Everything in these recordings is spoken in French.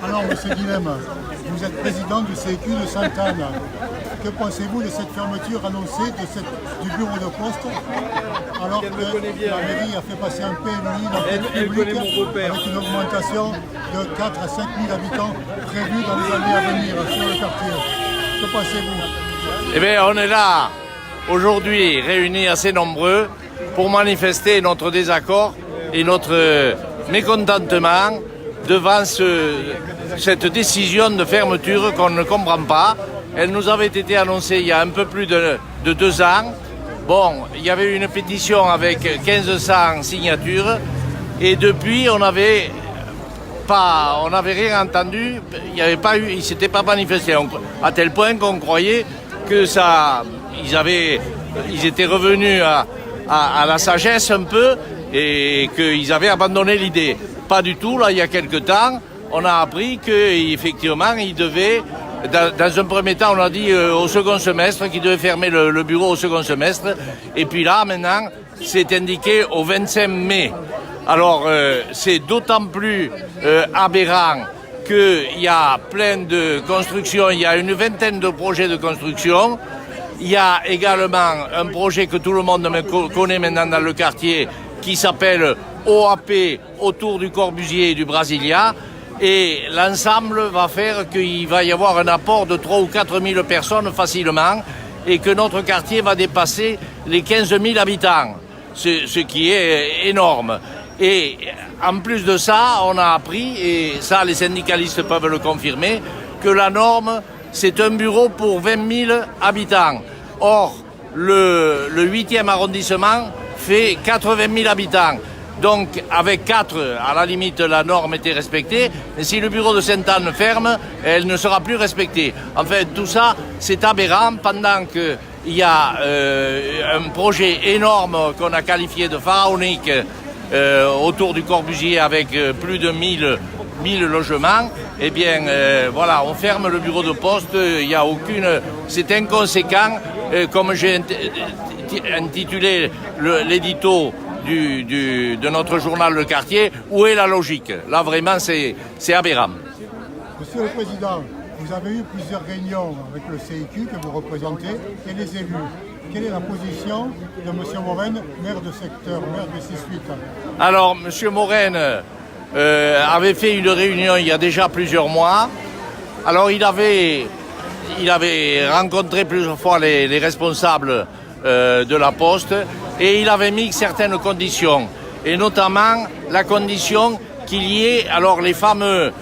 Alors, M. Guilhem, vous êtes président du CQ de Sainte-Anne. Que pensez-vous de cette fermeture annoncée du bureau de poste, alors que la mairie a fait passer un PLUI dans le public avec une augmentation de 4 à 5 000 habitants prévue dans les années à venir sur le quartier? Que pensez-vous? Eh bien, on est là aujourd'hui réunis assez nombreux pour manifester notre désaccord et notre mécontentement devant cette décision de fermeture qu'on ne comprend pas. Elle nous avait été annoncée il y a un peu plus de 2 ans. Bon, il y avait une pétition avec 1500 signatures et depuis on n'avait rien entendu, il ne s'était pas manifesté, à tel point qu'on croyait que ils étaient revenus à la sagesse un peu et qu'ils avaient abandonné l'idée. Pas du tout, là, il y a quelque temps, on a appris qu'effectivement, ils devaient, dans un premier temps, on a dit au second semestre, qu'ils devaient fermer le bureau au second semestre, et puis là, maintenant, c'est indiqué au 25 mai. Alors, c'est d'autant plus aberrant qu'il y a plein de constructions, il y a une vingtaine de projets de construction. Il y a également un projet que tout le monde connaît maintenant dans le quartier qui s'appelle OAP, autour du Corbusier et du Brasilia. Et l'ensemble va faire qu'il va y avoir un apport de 3 ou 4 000 personnes facilement et que notre quartier va dépasser les 15 000 habitants, ce qui est énorme. Et en plus de ça, on a appris, et ça les syndicalistes peuvent le confirmer, que la norme, c'est un bureau pour 20 000 habitants. Or, le 8e arrondissement fait 80 000 habitants. Donc, avec 4, à la limite, la norme était respectée. Mais si le bureau de Sainte-Anne ferme, elle ne sera plus respectée. En fait, tout ça, c'est aberrant pendant qu'il y a un projet énorme qu'on a qualifié de pharaonique autour du Corbusier avec plus de 1000 logements. Eh bien, voilà, on ferme le bureau de poste. Il y a aucune... C'est inconséquent. Comme j'ai intitulé l'édito de notre journal Le Quartier, où est la logique? Là, vraiment, c'est aberrant. Monsieur le Président, vous avez eu plusieurs réunions avec le CIQ que vous représentez et les élus. Quelle est la position de M. Morène, maire de secteur, maire de 6-8? Alors, M. Morène avait fait une réunion il y a déjà plusieurs mois. Alors, il avait rencontré plusieurs fois les responsables de la Poste et il avait mis certaines conditions, et notamment la condition qu'il y ait alors les fameux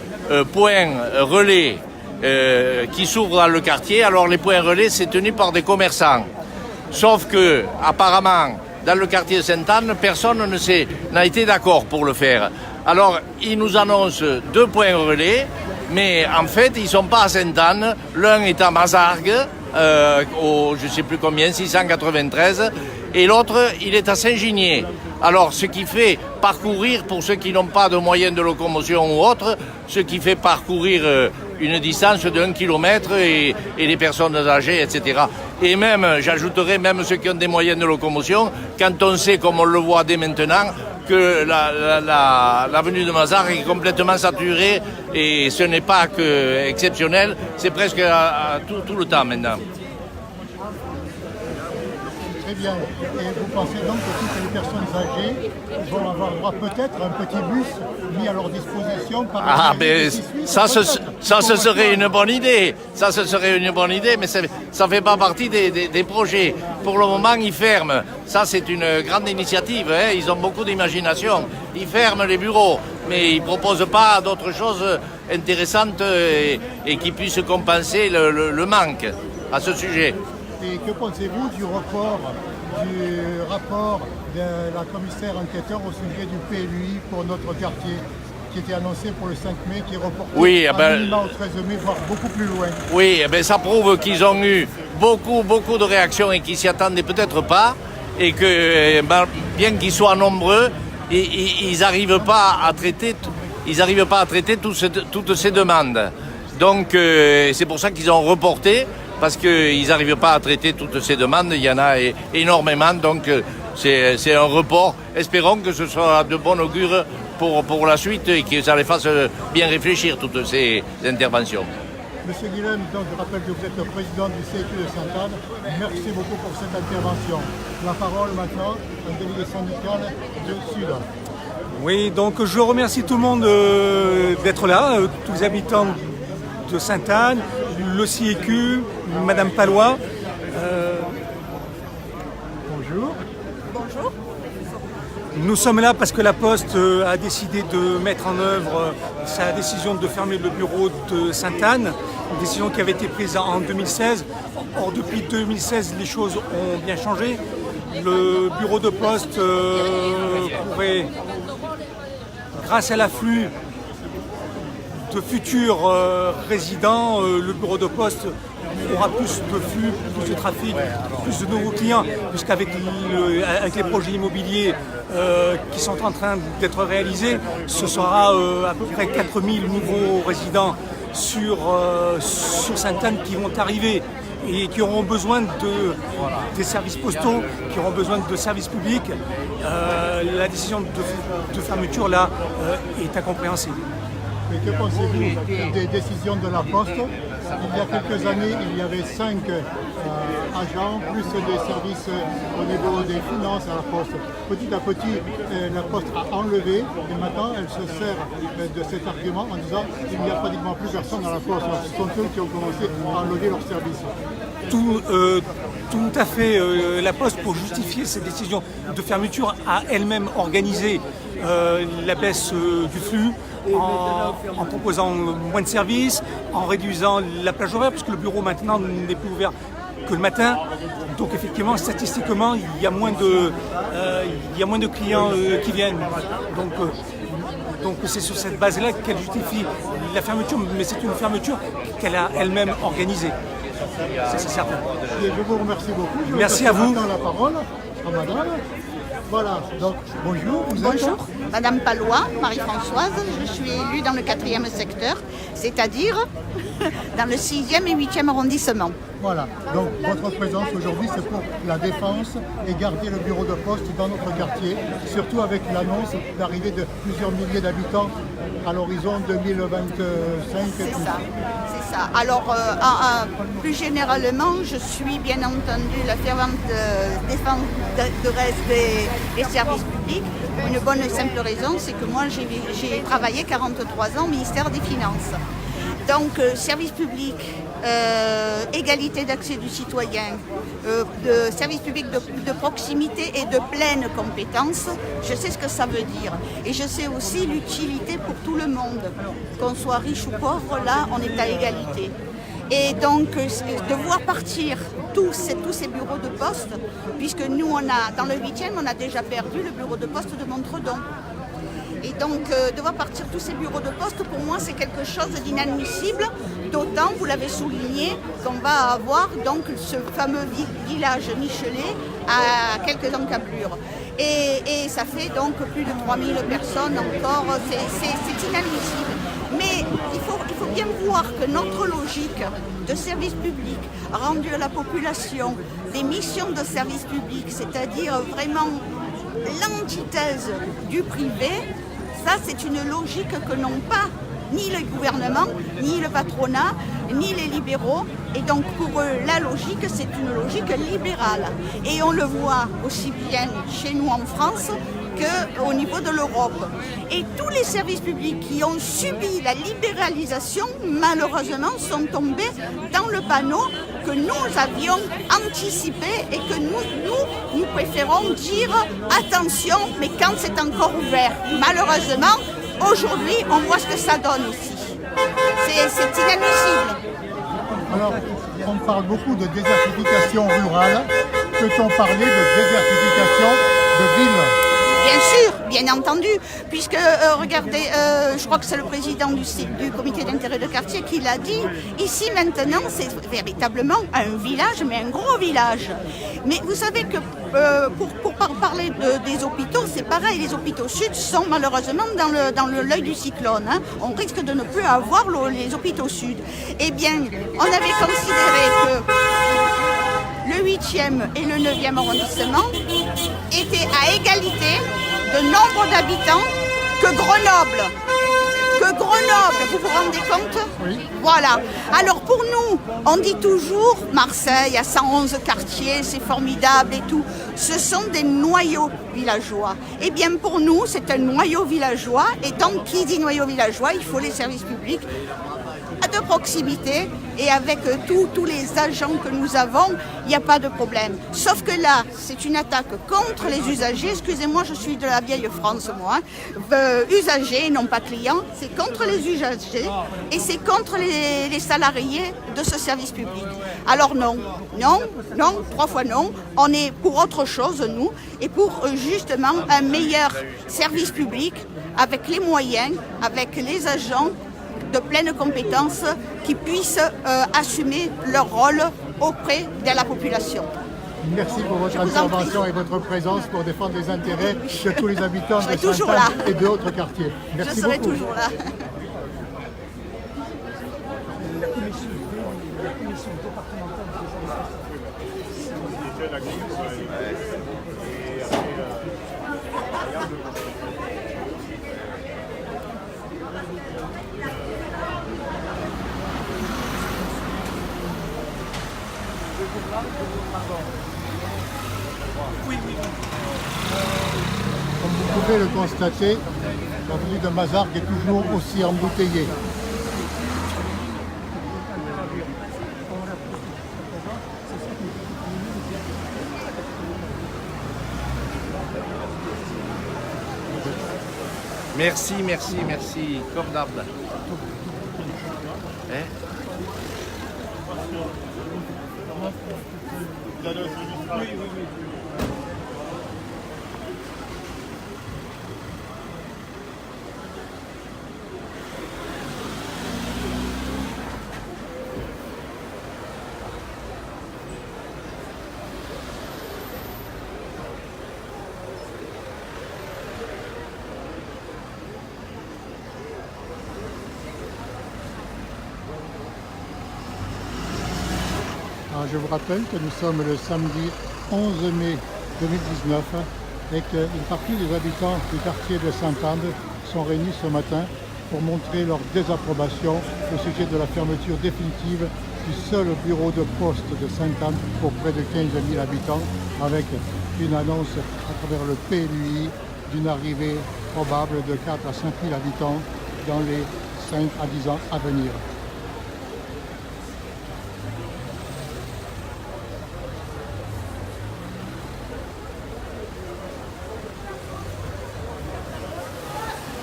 points relais qui s'ouvrent dans le quartier. Alors les points relais, c'est tenu par des commerçants. Sauf que, apparemment, dans le quartier de Sainte-Anne, personne n'a été d'accord pour le faire. Alors, ils nous annoncent 2 points relais, mais en fait, ils ne sont pas à Sainte-Anne. L'un est à Mazargues, au je ne sais plus combien, 693, et l'autre, il est à Saint-Ginier. Alors, ce qui fait parcourir, pour ceux qui n'ont pas de moyens de locomotion ou autre, ce qui fait parcourir une distance de 1 kilomètre et les personnes âgées, etc. Et même, j'ajouterais, même ceux qui ont des moyens de locomotion, quand on sait, comme on le voit dès maintenant, que l'avenue de Mazargues est complètement saturée, et ce n'est pas que exceptionnel, c'est presque tout le temps maintenant. Très bien. Et vous pensez donc que toutes les personnes âgées vont avoir droit peut-être à un petit bus mis à leur disposition par ça, ce serait une bonne idée. Ça, ce serait une bonne idée, mais ça ne fait pas partie des projets. Pour le moment, ils ferment. Ça, c'est une grande initiative. Hein. Ils ont beaucoup d'imagination. Ils ferment les bureaux, mais ils ne proposent pas d'autres choses intéressantes et qui puissent compenser le manque à ce sujet. Et que pensez-vous du rapport de la commissaire enquêteur au sujet du PLUI pour notre quartier, qui était annoncé pour le 5 mai, qui est reporté au 13 mai, voire beaucoup plus loin? Oui, ça prouve qu'ils ont eu beaucoup de réactions et qu'ils ne s'y attendaient peut-être pas, et que bien qu'ils soient nombreux, ils n'arrivent pas à traiter toutes ces demandes. Donc c'est pour ça qu'ils ont reporté, parce qu'ils n'arrivent pas à traiter toutes ces demandes. Il y en a énormément, donc c'est un report. Espérons que ce soit de bon augure pour la suite et que ça les fasse bien réfléchir, toutes ces interventions. Monsieur Guilhem, donc je rappelle que vous êtes le président du CEQ de Sainte-Anne. Merci beaucoup pour cette intervention. La parole maintenant, un délégué syndical du Sud. Oui, donc je remercie tout le monde d'être là, tous les habitants de Sainte-Anne, le CEQ, Madame Palois. Bonjour. Bonjour. Nous sommes là parce que la Poste a décidé de mettre en œuvre sa décision de fermer le bureau de Sainte-Anne, une décision qui avait été prise en 2016. Or, depuis 2016, les choses ont bien changé. Le bureau de poste pourrait, grâce à l'afflux de futurs résidents, le bureau de poste aura plus de flux, plus de trafic, plus de nouveaux clients, puisqu'avec avec les projets immobiliers qui sont en train d'être réalisés, ce sera à peu près 4000 nouveaux résidents sur Sainte-Anne qui vont arriver et qui auront besoin des services postaux, qui auront besoin de services publics. La décision de fermeture là est incompréhensible. Mais que pensez-vous des décisions de la Poste? Il y a quelques années, il y avait 5 agents, plus des services au niveau des finances à la Poste. Petit à petit, la Poste a enlevé et maintenant elle se sert de cet argument en disant qu'il n'y a pratiquement plus personne à la Poste. Ce sont eux qui ont commencé à enlever leurs services. Tout à fait. La Poste, pour justifier cette décision de fermeture, a elle-même organisé la baisse du flux en proposant moins de services, en réduisant la plage horaire, puisque le bureau maintenant n'est plus ouvert que le matin. Donc effectivement, statistiquement, il y a moins de clients qui viennent. Donc c'est sur cette base-là qu'elle justifie la fermeture, mais c'est une fermeture qu'elle a elle-même organisée. C'est certain. Et je vous remercie beaucoup. Merci à vous. La parole à madame. Voilà, donc bonjour. Bonjour, Madame Palois, Marie-Françoise. Je suis élue dans le 4e secteur, c'est-à-dire dans le 6e et 8e arrondissement. Voilà, donc votre présence aujourd'hui c'est pour la défense et garder le bureau de poste dans notre quartier, surtout avec l'annonce d'arrivée de plusieurs milliers d'habitants à l'horizon 2025. C'est ça. Alors, plus généralement, je suis bien entendu la fervente défenderesse des services publics. Pour une bonne et simple raison, c'est que moi j'ai travaillé 43 ans au ministère des Finances. Donc, service public, égalité d'accès du citoyen, de service public de proximité et de pleine compétence, je sais ce que ça veut dire. Et je sais aussi l'utilité pour tout le monde. Qu'on soit riche ou pauvre, là, on est à égalité. Et donc, de voir partir tous ces bureaux de poste, puisque nous, dans le 8e, on a déjà perdu le bureau de poste de Montredon. Et donc, de voir partir tous ces bureaux de poste, pour moi, c'est quelque chose d'inadmissible. D'autant, vous l'avez souligné, qu'on va avoir donc ce fameux village Michelet à quelques encablures. Et ça fait donc plus de 3000 personnes encore. C'est inadmissible. Mais il faut bien voir que notre logique de service public rendu à la population, des missions de service public, c'est-à-dire vraiment l'antithèse du privé, ça c'est une logique que n'ont pas ni le gouvernement, ni le patronat, ni les libéraux. Et donc pour eux, la logique, c'est une logique libérale. Et on le voit aussi bien chez nous en France qu'au niveau de l'Europe. Et tous les services publics qui ont subi la libéralisation, malheureusement, sont tombés dans le panneau que nous avions anticipé et que nous préférons dire attention, mais quand c'est encore ouvert. Malheureusement, aujourd'hui, on voit ce que ça donne aussi. C'est inadmissible. Alors, on parle beaucoup de désertification rurale. Peut-on parler de désertification de ville? Bien sûr, bien entendu, puisque regardez, je crois que c'est le président du comité d'intérêt de quartier qui l'a dit, ici maintenant c'est véritablement un village, mais un gros village. Mais vous savez que pour parler des hôpitaux, c'est pareil, les hôpitaux sud sont malheureusement dans l'œil du cyclone. Hein. On risque de ne plus avoir les hôpitaux sud. Eh bien, on avait considéré que le 8e et le 9e arrondissement étaient à égalité de nombre d'habitants que Grenoble, vous vous rendez compte? Oui. Voilà. Alors pour nous, on dit toujours Marseille a 111 quartiers, c'est formidable et tout. Ce sont des noyaux villageois. Eh bien pour nous, c'est un noyau villageois. Et tant qu'il dit noyau villageois, il faut les services publics de proximité et avec tous les agents que nous avons, il n'y a pas de problème. Sauf que là, c'est une attaque contre les usagers. Excusez-moi, je suis de la vieille France, moi. Usagers, non pas clients. C'est contre les usagers et c'est contre les salariés de ce service public. Alors non, 3 fois non. On est pour autre chose, nous, et pour justement un meilleur service public avec les moyens, avec les agents de pleines compétences qui puissent assumer leur rôle auprès de la population. Merci pour votre intervention et votre présence pour défendre les intérêts de tous les habitants de Sainte-Anne et d'autres quartiers. Merci Je serai beaucoup. toujours là. La commission départementale des Comme vous pouvez le constater, l'avenue de Mazargues est toujours aussi embouteillée. Merci, comme d'hab. Hein? Alors, je vous rappelle que nous sommes le samedi 11 mai 2019 et qu'une partie des habitants du quartier de Sainte-Anne sont réunis ce matin pour montrer leur désapprobation au sujet de la fermeture définitive du seul bureau de poste de Sainte-Anne pour près de 15 000 habitants, avec une annonce à travers le PLUI d'une arrivée probable de 4 à 5 000 habitants dans les 5 à 10 ans à venir.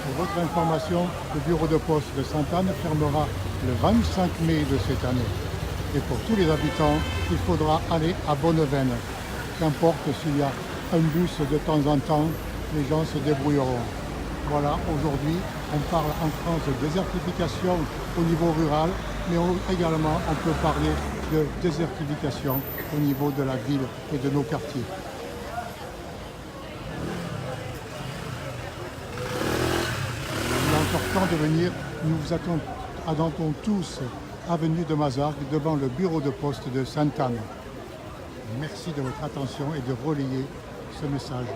Pour votre information, le bureau de poste de Sainte-Anne fermera le 25 mai de cette année. Et pour tous les habitants, il faudra aller à Bonneveine. Qu'importe s'il y a un bus de temps en temps, les gens se débrouilleront. Voilà, aujourd'hui, on parle en France de désertification au niveau rural, mais également on peut parler de désertification au niveau de la ville et de nos quartiers. Il est encore temps de venir, nous vous attendons tous avenue de Mazargues devant le bureau de poste de Sainte-Anne. Merci de votre attention et de relayer ce message.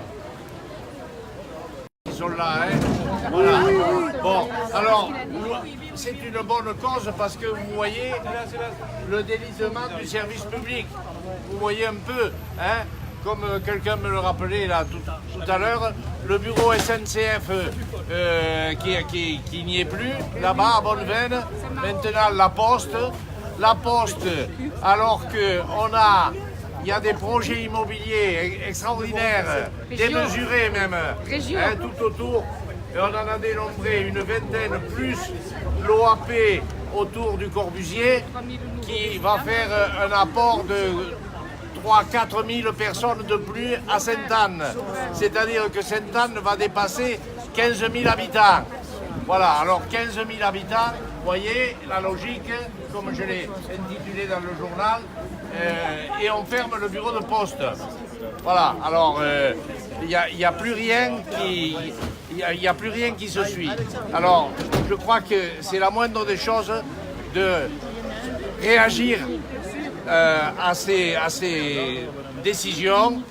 Ils sont là, hein? Voilà. Bon, alors, c'est une bonne cause parce que vous voyez le délitement du service public. Vous voyez un peu, hein? Comme quelqu'un me le rappelait là tout à l'heure, le bureau SNCF qui n'y est plus, là-bas à Bonneveine, maintenant la Poste, alors qu'il y a des projets immobiliers extraordinaires, démesurés même, hein, tout autour, et on en a dénombré une vingtaine plus l'OAP autour du Corbusier, qui va faire un apport de 3-4 000 personnes de plus à Sainte-Anne. C'est-à-dire que Sainte-Anne va dépasser 15 000 habitants. Voilà, alors 15 000 habitants, vous voyez la logique, comme je l'ai intitulé dans le journal, et on ferme le bureau de poste. Voilà, alors il n'y a plus rien qui se suit. Alors, je crois que c'est la moindre des choses de réagir à ces décisions,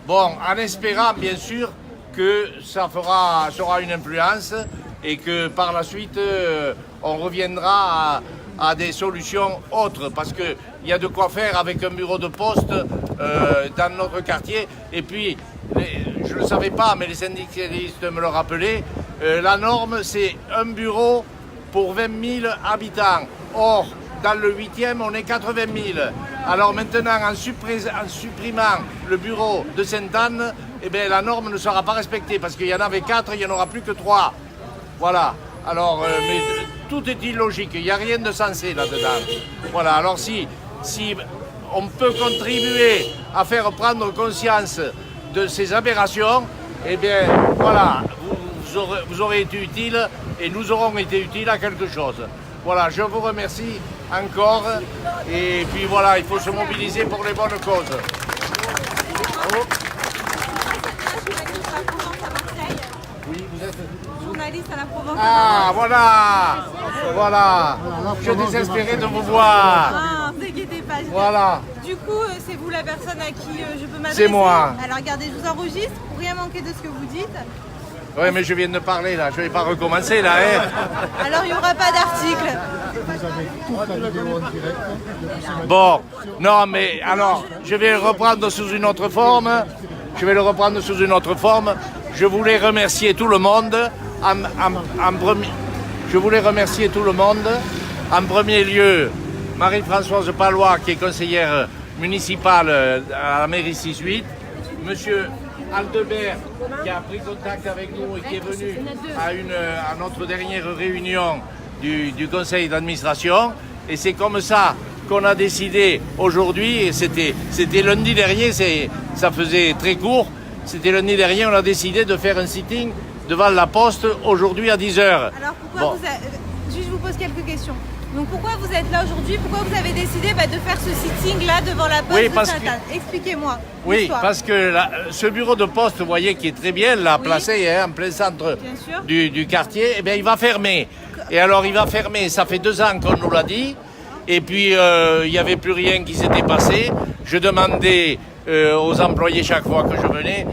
bon, en espérant bien sûr que ça aura une influence et que par la suite, on reviendra à des solutions autres, parce qu'il y a de quoi faire avec un bureau de poste dans notre quartier. Et puis, je ne le savais pas, mais les syndicalistes me le rappelaient, la norme, c'est un bureau pour 20 000 habitants. Or, dans le 8e, on est 80 000. Alors maintenant, en supprimant le bureau de Sainte-Anne, eh bien, la norme ne sera pas respectée, parce qu'il y en avait 4, il n'y en aura plus que 3. Voilà. Alors, mais tout est illogique, il n'y a rien de sensé là-dedans. Voilà, alors si on peut contribuer à faire prendre conscience de ces aberrations, eh bien, voilà, vous aurez été utile et nous aurons été utiles à quelque chose. Voilà, je vous remercie encore et puis voilà, il faut se mobiliser pour les bonnes causes. Bravo. Oui, vous êtes journaliste à la Provence. Ah, voilà. Je désespérais de vous voir. Ah, ne vous inquiétez pas. Voilà. Du coup, c'est vous la personne à qui je peux m'adresser. C'est moi. Alors regardez, je vous enregistre pour rien manquer de ce que vous dites. Oui, mais je viens de parler là, je ne vais pas recommencer là. Hein. Alors il n'y aura pas d'article. Vous avez toute la vidéo en direct depuis ce matin. Bon, non, mais alors, je vais le reprendre sous une autre forme. Je voulais remercier tout le monde. Je voulais remercier tout le monde. En premier lieu, Marie-Françoise Palois, qui est conseillère municipale à la mairie 6-8. Monsieur Aldebert, qui a pris contact avec nous et qui est venu à notre dernière réunion du conseil d'administration. Et c'est comme ça qu'on a décidé aujourd'hui, et c'était lundi dernier, ça faisait très court, c'était lundi dernier, on a décidé de faire un sitting devant la Poste aujourd'hui à 10h. Alors pourquoi juste je vous pose quelques questions. Donc pourquoi vous êtes là aujourd'hui? Pourquoi vous avez décidé de faire ce sitting-là devant la Poste de Sainte-Anne? Expliquez-moi. Oui, parce que ce bureau de poste, vous voyez, qui est très bien là, placé en plein centre du quartier, eh bien, il va fermer. Et alors, il va fermer, ça fait 2 ans qu'on nous l'a dit, et puis il n'y avait plus rien qui s'était passé. Je demandais aux employés chaque fois que je venais,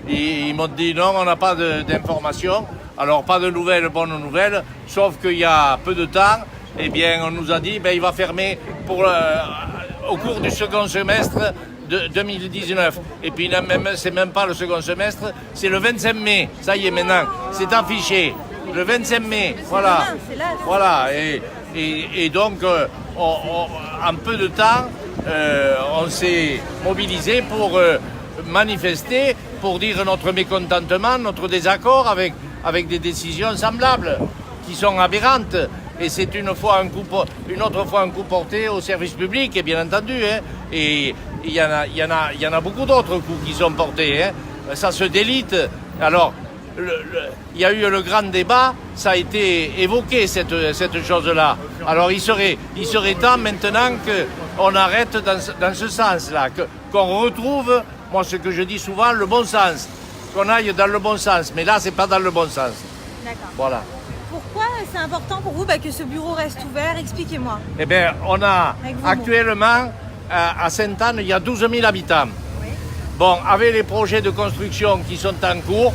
ils m'ont dit non, on n'a pas d'informations. Alors, pas de bonnes nouvelles, sauf qu'il y a peu de temps, eh bien, on nous a dit il va fermer au cours du second semestre de 2019. Et puis, c'est même pas le second semestre, c'est le 25 mai. Ça y est, maintenant, c'est affiché. Le 25 mai, voilà. Voilà. Et donc, en peu de temps, on s'est mobilisé pour manifester, pour dire notre mécontentement, notre désaccord avec des décisions semblables, qui sont aberrantes. Et c'est une autre fois un coup porté au service public, et bien entendu. Hein, et il y en a beaucoup d'autres coups qui sont portés. Hein. Ça se délite. Alors, il y a eu le grand débat, ça a été évoqué, cette chose-là. Alors, il serait temps maintenant qu'on arrête dans ce sens-là, qu'on retrouve, moi ce que je dis souvent, le bon sens. Qu'on aille dans le bon sens. Mais là, c'est pas dans le bon sens. D'accord. Voilà. Pourquoi c'est important pour vous que ce bureau reste ouvert? Expliquez-moi. Eh bien, on a actuellement, à Sainte-Anne, il y a 12 000 habitants. Oui. Bon, avec les projets de construction qui sont en cours,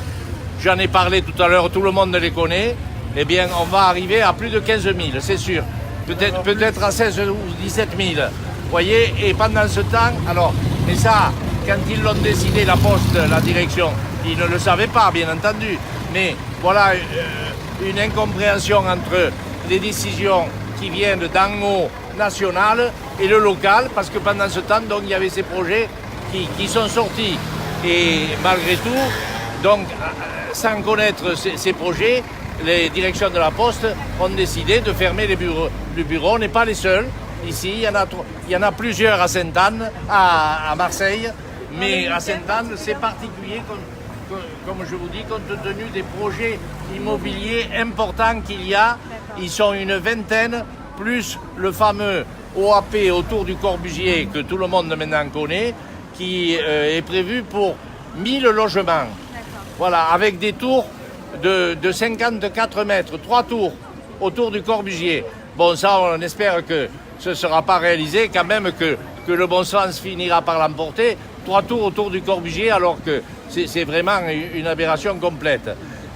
j'en ai parlé tout à l'heure, tout le monde les connaît, eh bien, on va arriver à plus de 15 000, c'est sûr. Peut-être à 16 ou 17 000. Vous voyez, et pendant ce temps, alors, mais ça, quand ils l'ont décidé, la Poste, la direction, ils ne le savaient pas, bien entendu. Mais voilà, une incompréhension entre les décisions qui viennent d'en haut, national, et le local, parce que pendant ce temps, donc, il y avait ces projets qui sont sortis. Et malgré tout, donc, sans connaître ces projets, les directions de la Poste ont décidé de fermer les bureaux. Le bureau n'est pas les seuls. Ici, il y en a plusieurs à Sainte-Anne, à Marseille, mais à Sainte-Anne, c'est particulier, comme je vous dis, compte tenu des projets immobiliers importants qu'il y a. Ils sont une vingtaine, plus le fameux OAP autour du Corbusier, que tout le monde maintenant connaît, qui est prévu pour 1000 logements. Voilà, avec des tours de 54 mètres, 3 tours autour du Corbusier. Bon, ça, on espère que ce ne sera pas réalisé, quand même que le bon sens finira par l'emporter, 3 tours autour du Corbusier, alors que c'est vraiment une aberration complète.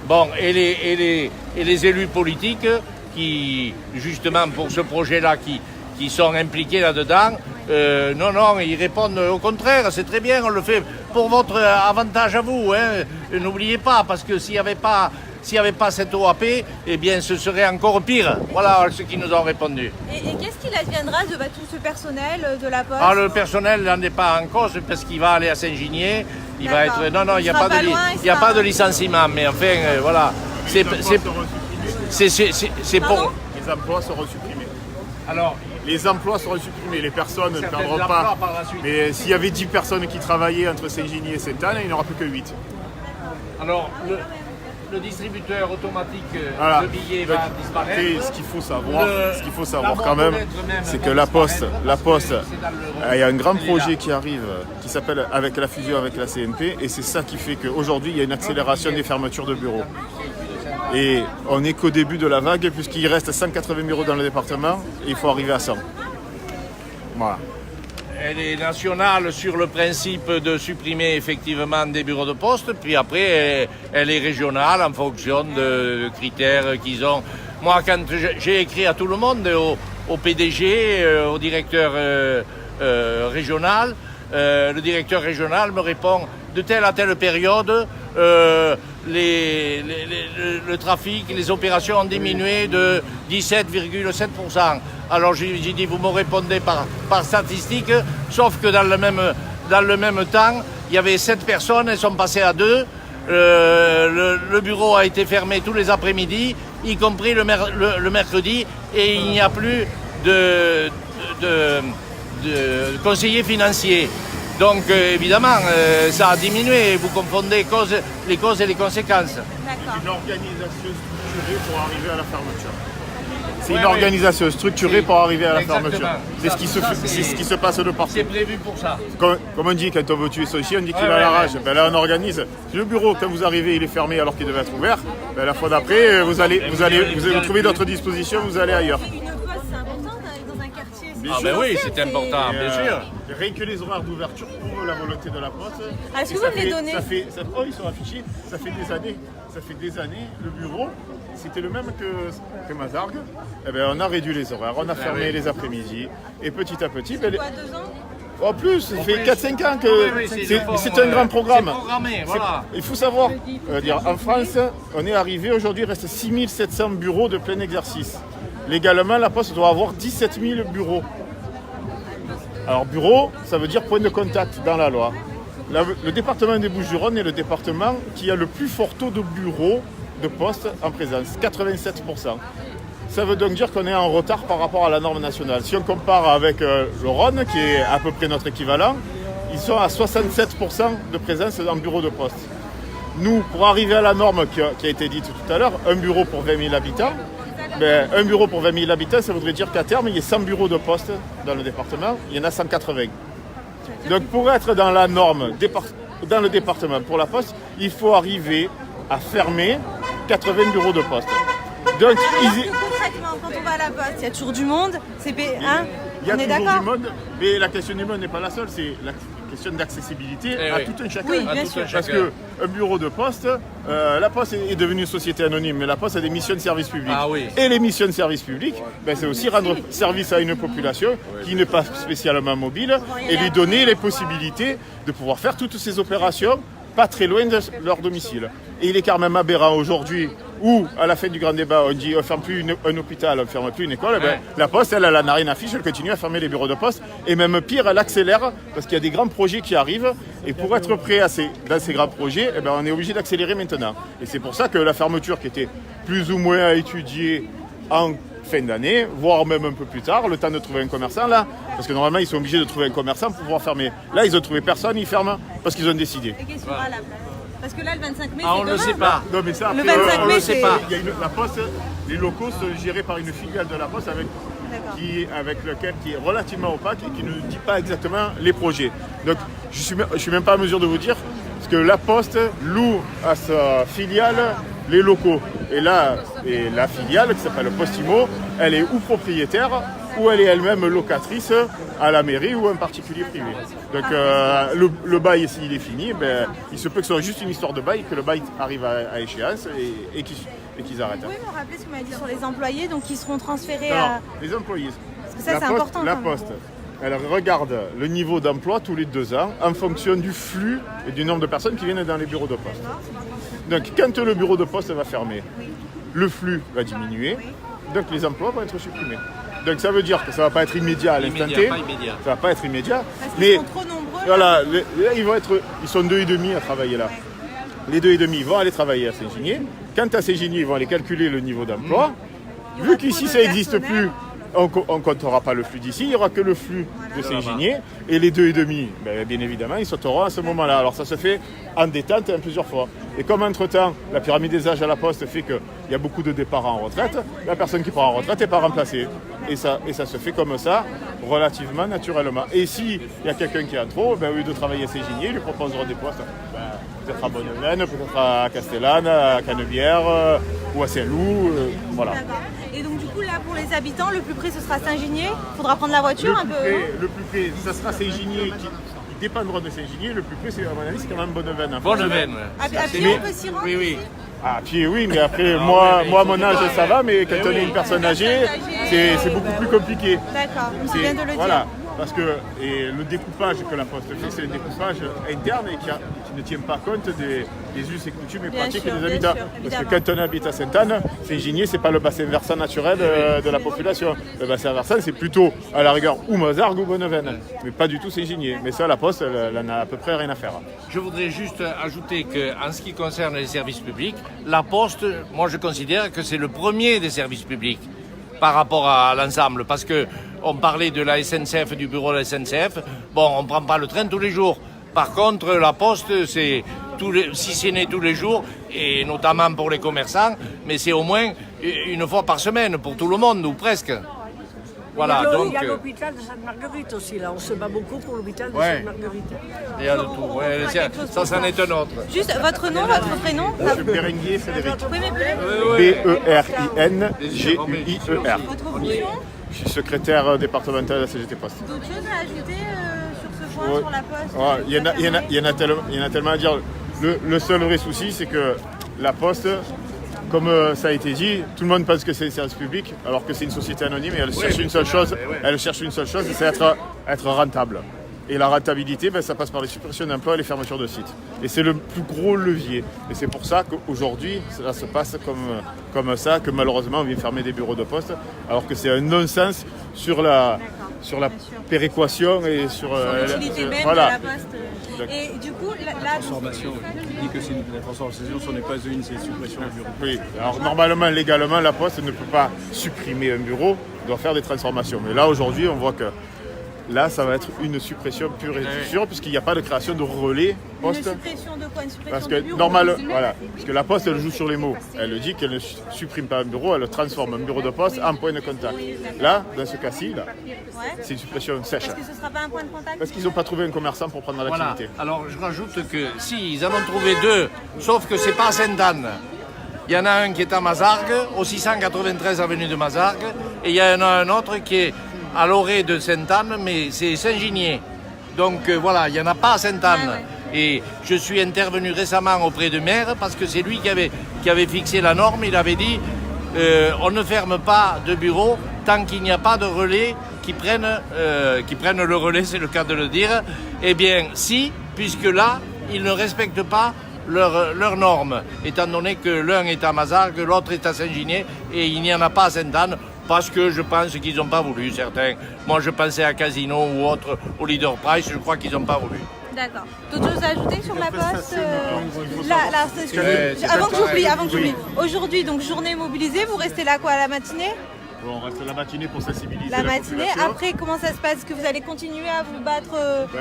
Bon, et les élus politiques qui, justement, pour ce projet-là, qui sont impliqués là-dedans, non, ils répondent au contraire, c'est très bien, on le fait pour votre avantage à vous. Hein. N'oubliez pas, parce que s'il n'y avait pas cette OAP, eh bien, ce serait encore pire. Voilà ce qu'ils nous ont répondu. Et qu'est-ce qu'il adviendra de tout ce personnel de la Poste? Le personnel n'en est pas en cause parce qu'il va aller à Saint-Ginier. Il va être. Non, il n'y a pas de licenciement, mais enfin, voilà. C'est pour. Les emplois seront supprimés. Alors, les emplois seront supprimés, les personnes ne perdront pas. Mais s'il y avait 10 personnes qui travaillaient entre Saint-Ginier et Sainte-Anne, il n'y en aura plus que 8. Alors, le distributeur automatique voilà. de billets va disparaître. Et ce qu'il faut savoir quand même, c'est que la Poste, il y a un grand projet qui arrive, qui s'appelle avec la fusion avec la CNP, et c'est ça qui fait qu'aujourd'hui, il y a une accélération des fermetures de bureaux. Et on n'est qu'au début de la vague, puisqu'il reste 180 bureaux dans le département, et il faut arriver à 100. Voilà. Elle est nationale sur le principe de supprimer effectivement des bureaux de poste, puis après elle est régionale en fonction de critères qu'ils ont. Moi, quand j'ai écrit à tout le monde, au PDG, au directeur régional, le directeur régional me répond de telle à telle période, le trafic, les opérations ont diminué de 17,7%. Alors j'ai dit, vous me répondez par statistique, sauf que dans le même temps, il y avait 7 personnes, elles sont passées à 2. Le bureau a été fermé tous les après-midi, y compris le mercredi, et il n'y a plus de conseiller financier. Donc évidemment, ça a diminué. Vous confondez les causes et les conséquences. C'est une organisation structurée pour arriver à la fermeture. C'est une organisation structurée pour arriver à la fermeture. C'est ce qui se passe de partout. C'est prévu pour ça. Comme on dit, quand on veut tuer son chien, on dit qu'il a la rage. Ben là, on organise. Si le bureau, quand vous arrivez, il est fermé alors qu'il devait être ouvert, ben la fois d'après, vous allez trouver d'autres dispositions, vous allez ailleurs. Une poste, c'est important dans un quartier. Ah ben oui, c'est important, bien sûr. Rien que les horaires d'ouverture prouvent la volonté de la Poste. Est-ce que vous me les donnez? Ils sont affichés. Ça fait des années. Le bureau, c'était le même que Mazargues. Eh ben, on a réduit les horaires, on a fermé les après-midi. Et petit à petit... Quoi, 2 ans? En plus, ça fait 4-5 ans que c'est un grand programme. C'est programmé, voilà. Il faut savoir, en France, on est arrivé, aujourd'hui, il reste 6700 bureaux de plein exercice. Légalement, la Poste doit avoir 17 000 bureaux. Alors bureau, ça veut dire point de contact dans la loi. Le département des Bouches-du-Rhône est le département qui a le plus fort taux de bureaux de poste en présence, 87%. Ça veut donc dire qu'on est en retard par rapport à la norme nationale. Si on compare avec le Rhône, qui est à peu près notre équivalent, ils sont à 67% de présence en bureau de poste. Nous, pour arriver à la norme qui a été dite tout à l'heure, un bureau pour 20 000 habitants, un bureau pour 20 000 habitants, ça voudrait dire qu'à terme, il y a 100 bureaux de poste dans le département, il y en a 180. Donc pour être dans la norme dans le département pour la Poste, il faut arriver à fermer 80 bureaux de poste. Donc, concrètement, quand on va à la Poste, il y a toujours du monde, c'est hein, il y a on est toujours d'accord? du monde, mais la question du monde n'est pas la seule, c'est la question d'accessibilité à tout un chacun. Oui, bien sûr. Parce qu'un bureau de poste, la Poste est devenue une société anonyme, mais la Poste a des missions de service public. Ah oui. Et les missions de service public, c'est aussi rendre service à une population qui n'est pas spécialement mobile et lui donner les possibilités de pouvoir faire toutes ces opérations pas très loin de leur domicile. Et il est quand même aberrant aujourd'hui où, à la fin du grand débat, on dit on ne ferme plus un hôpital, on ne ferme plus une école. La Poste, elle n'a rien à fiche, elle continue à fermer les bureaux de poste. Et même pire, elle accélère parce qu'il y a des grands projets qui arrivent. Et pour être prêt dans ces grands projets, on est obligé d'accélérer maintenant. Et c'est pour ça que la fermeture qui était plus ou moins à étudier en fin d'année, voire même un peu plus tard, le temps de trouver un commerçant là, parce que normalement ils sont obligés de trouver un commerçant pour pouvoir fermer. Là ils ont trouvé personne, ils ferment parce qu'ils ont décidé. Et qu'est-ce qu'il y aura à la place? Parce que là le 25 mai, on ne le sait pas. Non mais ça, le 25 mai, c'est pas. Il y a la Poste, les locaux sont gérés par une filiale de la Poste avec lequel qui est relativement opaque et qui ne dit pas exactement les projets. Donc je suis même pas en mesure de vous dire parce que la Poste loue à sa filiale les locaux. Et la filiale qui s'appelle Postimo, elle est ou propriétaire ou elle est elle-même locatrice à la mairie ou à un particulier privé. Donc le bail, s'il est fini, ben, il se peut que ce soit juste une histoire de bail, que le bail arrive à échéance et qu'ils arrêtent. Vous pouvez me rappeler ce que vous m'avez dit sur les employés, donc qui seront transférés Alors, à... les employés, Parce que ça, c'est important. la quand même. Poste, elle regarde le niveau d'emploi tous les 2 ans en fonction du flux et du nombre de personnes qui viennent dans les bureaux de poste. Donc quand le bureau de poste va fermer, le flux va diminuer, donc les emplois vont être supprimés. Donc ça veut dire que ça ne va pas être immédiat à l'instant T, ça va pas être immédiat, Parce qu'ils mais sont trop nombreux. voilà, là, ils sont 2,5 à travailler là. Les 2,5 vont aller travailler à Saint-Ginier. Quant à Saint-Ginier, ils vont aller calculer le niveau d'emploi. Il y aura Vu qu'ici trop ça de n'existe personnel. plus, on ne comptera pas le flux d'ici, il n'y aura que le flux de Saint-Ginier. Et les 2,5, ben, bien évidemment, ils sauteront à ce moment-là. Alors ça se fait en détente plusieurs fois. Et comme entre-temps, la pyramide des âges à la Poste fait qu'il y a beaucoup de départs en retraite, la personne qui part en retraite n'est pas remplacée. Et ça se fait comme ça, relativement naturellement. Et s'il y a quelqu'un qui est en trop, ben, au lieu de travailler à Saint-Ginier, ils lui proposeront des postes. Ben, peut-être à Bonneveine, peut-être à Castellane, à Canebière ou à Saint-Loup. Voilà. D'accord. Et donc du coup là pour les habitants, le plus près ce sera Saint-Ginier. Il faudra prendre la voiture un peu. Le plus près, ça sera Saint-Ginier qui dépendra de Saint-Ginier. Le plus près, à mon avis, c'est quand même Bonneveine. Bonneveine, À pied on peut s'y rendre. Oui, oui. ici À pied, oui, mais après, moi, à mon âge, ça va, mais quand on est une personne âgée, c'est beaucoup plus compliqué. D'accord, c'est bien de le Voilà, dire. parce que le découpage que la Poste fait, c'est un découpage interne et qui ne tient pas compte des us et coutumes et Bien pratiques sûr, des bien habitants. sûr, Parce que évidemment. quand on habite à Sainte-Anne, Saint-Ginier, c'est pas le bassin versant naturel de la population. Le bassin versant, c'est plutôt, à la rigueur, ou Mozargues ou Bonneveine, mais pas du tout Saint-Ginier. Mais ça, la Poste, elle en a à peu près rien à faire. Je voudrais juste ajouter qu'en ce qui concerne les services publics, la Poste, moi je considère que c'est le premier des services publics par rapport à l'ensemble. Parce que on parlait de la SNCF, du bureau de la SNCF. Bon, on ne prend pas le train tous les jours. Par contre, la Poste, c'est si ce n'est tous les jours, et notamment pour les commerçants, mais c'est au moins une fois par semaine pour tout le monde, ou presque. Voilà, Il y a l'hôpital de Sainte-Marguerite aussi, là. On se bat beaucoup pour l'hôpital de Ouais. Sainte-Marguerite. il y a de tout. Ouais, ça, c'en est un autre. Juste votre nom, votre prénom. Monsieur Berenguer Frédéric. Vous pouvez m'appeler Berengier. votre fonction. Je suis secrétaire départemental de la CGT Poste. D'autres choses à ajouter sur ce point, Ouais. sur la Poste Ouais, il y en a tellement à dire. Le seul vrai souci, c'est que la Poste, comme ça a été dit, tout le monde pense que c'est un service public, alors que c'est une société anonyme et elle cherche une seule chose, c'est être rentable. Et la rentabilité, ça passe par les suppressions d'emplois et les fermetures de sites. Et c'est le plus gros levier. Et c'est pour ça qu'aujourd'hui, ça se passe comme ça, que malheureusement, on vient fermer des bureaux de poste, alors que c'est un non-sens sur la péréquation et sur l'utilité même voilà. de la Poste. Et du coup, là Transformation. Il dit que c'est la transformation, ce n'est pas une, c'est suppression du bureau. Oui, alors normalement, légalement, la Poste ne peut pas supprimer un bureau, doit faire des transformations. Mais là, aujourd'hui, on voit que là, ça va être une suppression pure et dure, puisqu'il n'y a pas de création de relais une Poste. suppression de quoi? Une suppression Parce de que bureau voilà, parce que la Poste, elle joue sur les mots. Elle dit qu'elle ne supprime pas un bureau, elle transforme un bureau de poste en point de contact. Là, dans ce cas-ci, là, Ouais. c'est une suppression sèche. Parce que ce ne sera pas un point de contact. Parce qu'ils n'ont pas trouvé un commerçant pour prendre Voilà. l'activité. Alors je rajoute que si, ils en ont trouvé deux, sauf que c'est pas à Sainte-Anne. Il y en a un qui est à Mazargues, au 693 avenue de Mazargues, et il y en a un autre qui est à l'orée de Sainte-Anne, mais c'est Saint-Ginier. Donc voilà, il n'y en a pas à Sainte-Anne. Ouais. Et je suis intervenu récemment auprès de maire parce que c'est lui qui avait fixé la norme. Il avait dit on ne ferme pas de bureau tant qu'il n'y a pas de relais qui prennent le relais, c'est le cas de le dire. Eh bien, si, puisque là, ils ne respectent pas leurs normes, étant donné que l'un est à Mazargues, l'autre est à Saint-Ginier, et il n'y en a pas à Sainte-Anne, parce que je pense qu'ils n'ont pas voulu, certains. Moi, je pensais à Casino ou autre, au Leader Price, je crois qu'ils n'ont pas voulu. D'accord. D'autres choses à ajouter sur la Poste c'est Avant pas que j'oublie. Aujourd'hui, donc journée mobilisée, vous restez là quoi, à la matinée? Bon, on reste la matinée pour sensibiliser La matinée. population. Après, comment ça se passe? Est-ce que vous allez continuer à vous battre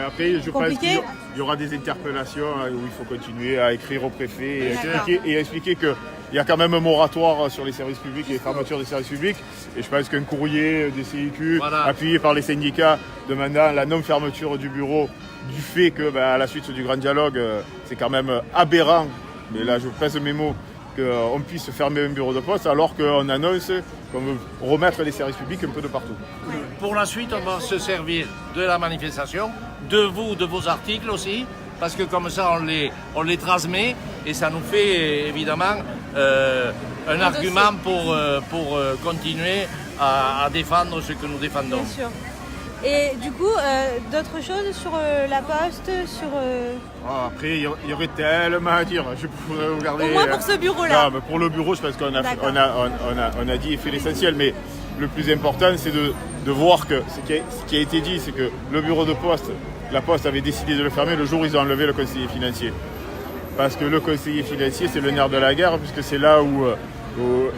Après, je pense compliqué? qu'il y aura des interpellations où il faut continuer à écrire au préfet D'accord. et expliquer qu'il y a quand même un moratoire sur les services publics et les fermetures des services publics. Et je pense qu'un courrier des CIQ, Voilà. appuyé par les syndicats, demandant la non-fermeture du bureau, du fait que, à la suite du grand dialogue, c'est quand même aberrant, mais là je pèse mes mots, qu'on puisse fermer un bureau de poste alors qu'on annonce qu'on veut remettre les services publics un peu de partout. Pour la suite, on va se servir de la manifestation, de vous, de vos articles aussi, parce que comme ça, on les transmet et ça nous fait évidemment un argument pour continuer à défendre ce que nous défendons. Bien sûr. Et du coup, d'autres choses sur la Poste, sur... Après, il y aurait tellement à dire. Je pourrais vous garder... Au moins pour ce bureau-là. Non, mais pour le bureau, je pense qu'on a dit et fait l'essentiel. Mais le plus important, c'est de voir que ce qui a été dit, c'est que le bureau de poste, la Poste avait décidé de le fermer le jour où ils ont enlevé le conseiller financier. Parce que le conseiller financier, c'est le nerf de la guerre, puisque c'est là où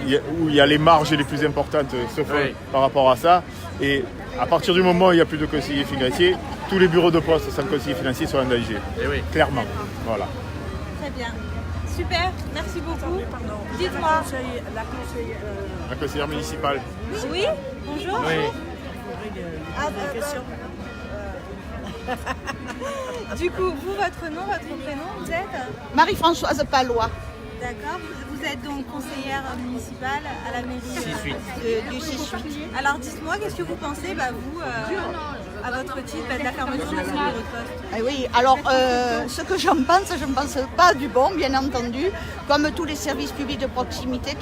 il y a les marges les plus importantes se font par rapport à ça. Et à partir du moment où il n'y a plus de conseiller financier, tous les bureaux de poste sans conseiller financier sont en danger. Clairement. Voilà. Très bien. Super, merci beaucoup. Dites-moi. La conseillère municipale. Oui, bonjour. Oui. Du coup, vous, votre nom, votre prénom, vous êtes Marie-Françoise Palois. D'accord. Vous êtes donc conseillère municipale à la mairie Du 6-8. Alors dites-moi, qu'est-ce que vous pensez, vous, à votre titre, de la fermeture de ce bureau de poste? Eh oui, alors ce que je ne pense pas du bon, bien entendu, comme tous les services publics de proximité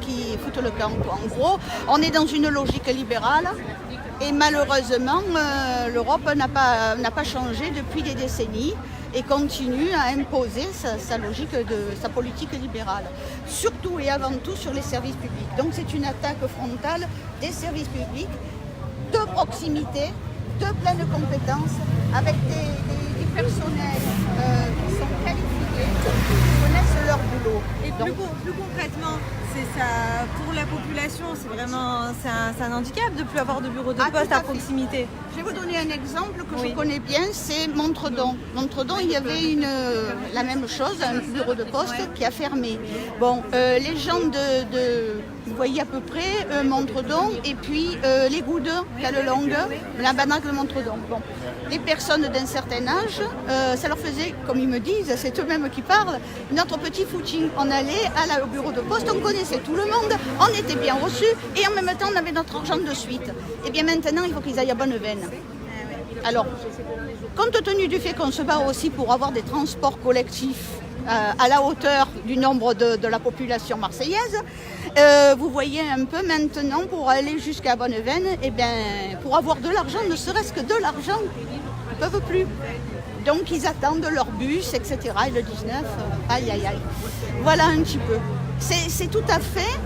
qui foutent le camp. En gros, on est dans une logique libérale et malheureusement, l'Europe n'a pas changé depuis des décennies et continue à imposer sa logique, sa politique libérale, surtout et avant tout sur les services publics. Donc c'est une attaque frontale des services publics de proximité, de pleine compétence, avec des personnels qui sont qualifiés, qui connaissent leur boulot. Et plus concrètement, c'est ça, pour la population, c'est un handicap de ne plus avoir de bureau de poste à proximité. Je vais vous donner un exemple que je connais bien, c'est Montredon. Montredon, il y avait la même chose, un bureau de poste qui a fermé. Bon, les gens vous voyez à peu près Montredon et puis les Goudeux, Calelongue, la Banac de Montredon. Bon, les personnes d'un certain âge, ça leur faisait, comme ils me disent, c'est eux-mêmes qui parlent, notre petit footing. On allait au bureau de poste, on connaissait tout le monde, on était bien reçus et en même temps on avait notre argent de suite. Et bien maintenant, il faut qu'ils aillent à Bonneveine. Alors, compte tenu du fait qu'on se bat aussi pour avoir des transports collectifs à la hauteur du nombre de la population marseillaise, vous voyez un peu maintenant pour aller jusqu'à Bonneveine, et bien pour avoir de l'argent, ne serait-ce que de l'argent, ils ne peuvent plus. Donc ils attendent leur bus, etc. Et le 19, aïe aïe aïe. Voilà un petit peu. C'est tout à fait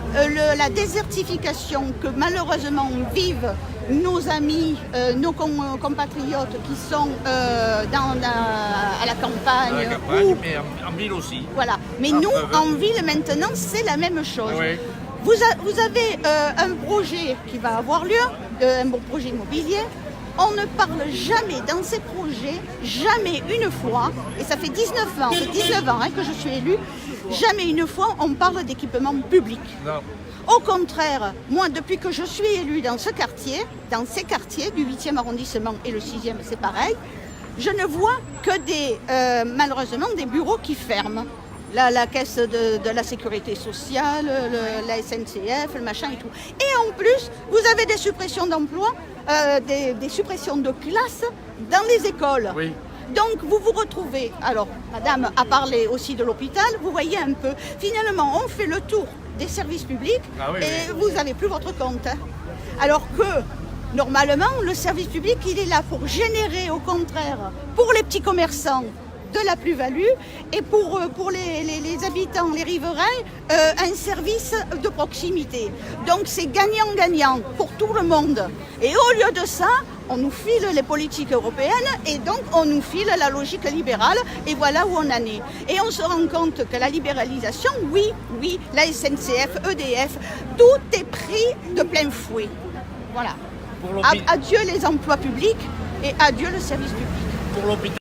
la désertification que malheureusement vivent nos amis, nos compatriotes qui sont à la campagne. Mais en ville aussi. Voilà. Mais nous, en ville maintenant, c'est la même chose. Oui. Vous avez un projet qui va avoir lieu, un bon projet immobilier. On ne parle jamais dans ces projets, jamais une fois, et ça fait 19 ans que je suis élue, jamais une fois on parle d'équipement public. Non. Au contraire, moi depuis que je suis élue dans ces quartiers du 8e arrondissement et le 6e c'est pareil, je ne vois que malheureusement des bureaux qui ferment. La caisse de la sécurité sociale, la SNCF, le machin et tout. Et en plus, vous avez des suppressions d'emplois, des suppressions de classes dans les écoles. Oui. Donc vous vous retrouvez, alors madame a parlé aussi de l'hôpital, vous voyez un peu, finalement on fait le tour des services publics et vous n'avez plus votre compte. Hein. Alors que normalement le service public il est là pour générer au contraire pour les petits commerçants de la plus-value et pour les habitants, les riverains, un service de proximité. Donc c'est gagnant-gagnant pour tout le monde. Et au lieu de ça, on nous file les politiques européennes et donc on nous file la logique libérale et voilà où on en est. Et on se rend compte que la libéralisation, oui, la SNCF, EDF, tout est pris de plein fouet. Voilà. Adieu les emplois publics et adieu le service public. Pour l'hôpital.